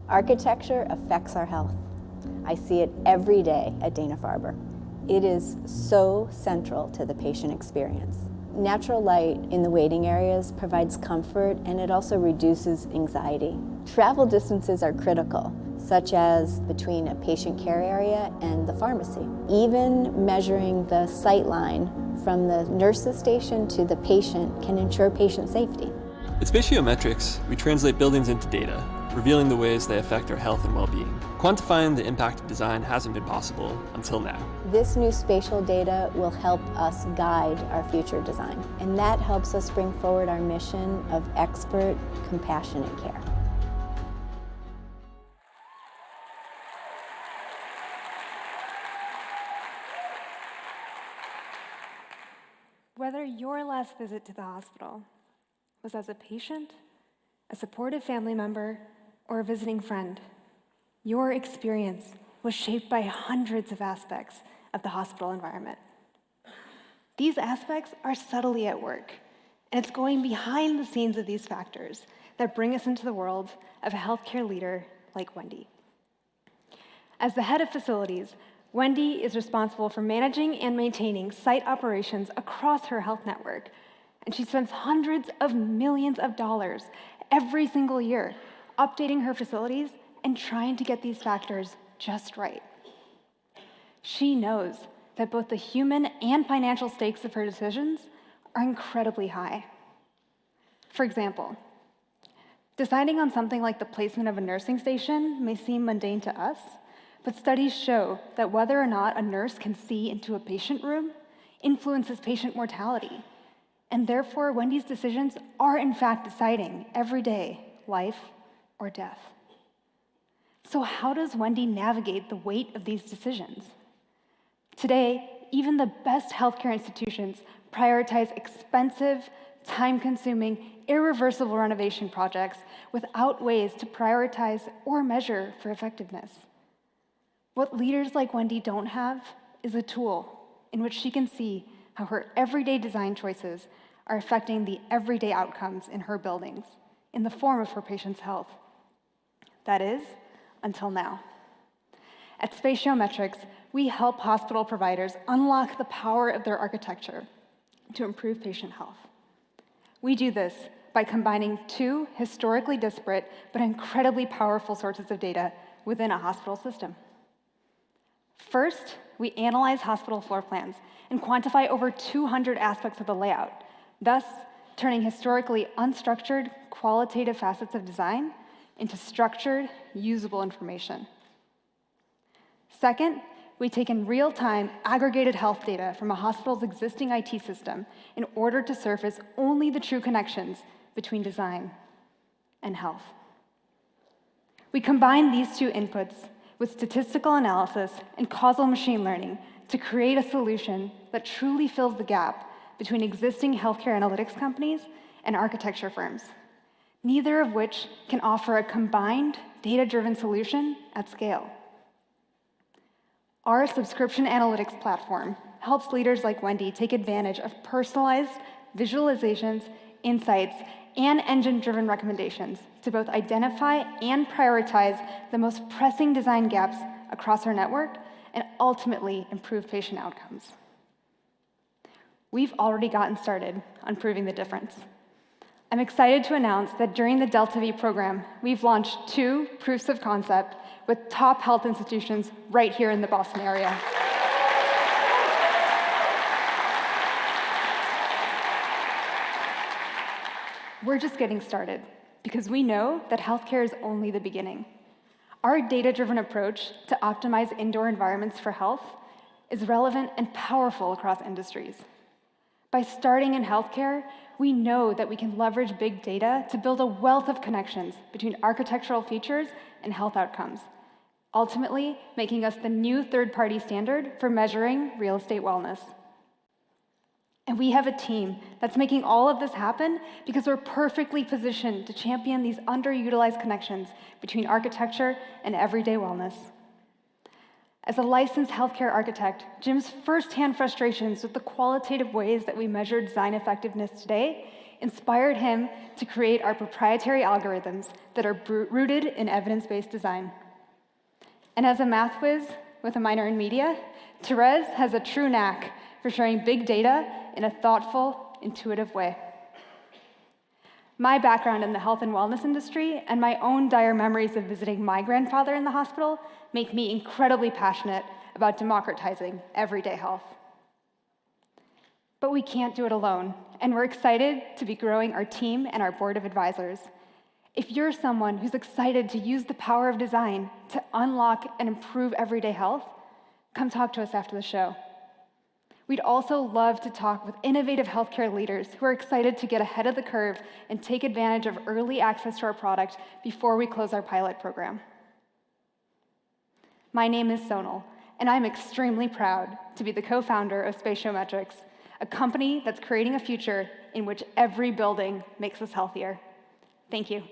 Architecture affects our health. I see it every day at Dana-Farber. It is so central to the patient experience. Natural light in the waiting areas provides comfort, and it also reduces anxiety. Travel distances are critical, such as between a patient care area and the pharmacy. Even measuring the sight line from the nurse's station to the patient can ensure patient safety. At Spatio Metrics, we translate buildings into data, revealing the ways they affect our health and well-being. Quantifying the impact of design hasn't been possible until now. This new spatial data will help us guide our future design, and that helps us bring forward our mission of expert, compassionate care. Whether your last visit to the hospital was as a patient, a supportive family member, or a visiting friend, your experience was shaped by hundreds of aspects of the hospital environment. These aspects are subtly at work, and it's going behind the scenes of these factors that bring us into the world of a healthcare leader like Wendy. As the head of facilities, Wendy is responsible for managing and maintaining site operations across her health network, and she spends hundreds of millions of dollars every single year updating her facilities and trying to get these factors just right. She knows that both the human and financial stakes of her decisions are incredibly high. For example, deciding on something like the placement of a nursing station may seem mundane to us, but studies show that whether or not a nurse can see into a patient room influences patient mortality. And therefore, Wendy's decisions are in fact deciding every day life or death. So how does Wendy navigate the weight of these decisions? Today, even the best healthcare institutions prioritize expensive, time-consuming, irreversible renovation projects without ways to prioritize or measure for effectiveness. What leaders like Wendy don't have is a tool in which she can see how her everyday design choices are affecting the everyday outcomes in her buildings in the form of her patients' health. That is, until now. At Spatio Metrics, we help hospital providers unlock the power of their architecture to improve patient health. We do this by combining two historically disparate but incredibly powerful sources of data within a hospital system. First, we analyze hospital floor plans and quantify over 200 aspects of the layout, thus turning historically unstructured, qualitative facets of design into structured, usable information. Second, we take in real-time aggregated health data from a hospital's existing IT system in order to surface only the true connections between design and health. We combine these two inputs with statistical analysis and causal machine learning to create a solution that truly fills the gap between existing healthcare analytics companies and architecture firms, neither of which can offer a combined, data-driven solution at scale. Our subscription analytics platform helps leaders like Wendy take advantage of personalized visualizations, insights, and engine-driven recommendations to both identify and prioritize the most pressing design gaps across our network and ultimately improve patient outcomes. We've already gotten started on proving the difference. I'm excited to announce that during the Delta V program, we've launched 2 proofs of concept with top health institutions right here in the Boston area. We're just getting started because we know that healthcare is only the beginning. Our data-driven approach to optimize indoor environments for health is relevant and powerful across industries. By starting in healthcare, we know that we can leverage big data to build a wealth of connections between architectural features and health outcomes, ultimately making us the new third-party standard for measuring real estate wellness. And we have a team that's making all of this happen because we're perfectly positioned to champion these underutilized connections between architecture and everyday wellness. As a licensed healthcare architect, Jim's firsthand frustrations with the qualitative ways that we measure design effectiveness today inspired him to create our proprietary algorithms that are rooted in evidence-based design. And as a math whiz with a minor in media, Therese has a true knack for sharing big data in a thoughtful, intuitive way. My background in the health and wellness industry and my own dire memories of visiting my grandfather in the hospital make me incredibly passionate about democratizing everyday health. But we can't do it alone, and we're excited to be growing our team and our board of advisors. If you're someone who's excited to use the power of design to unlock and improve everyday health, come talk to us after the show. We'd also love to talk with innovative healthcare leaders who are excited to get ahead of the curve and take advantage of early access to our product before we close our pilot program. My name is Sonal, and I'm extremely proud to be the co-founder of Spatio Metrics, a company that's creating a future in which every building makes us healthier. Thank you.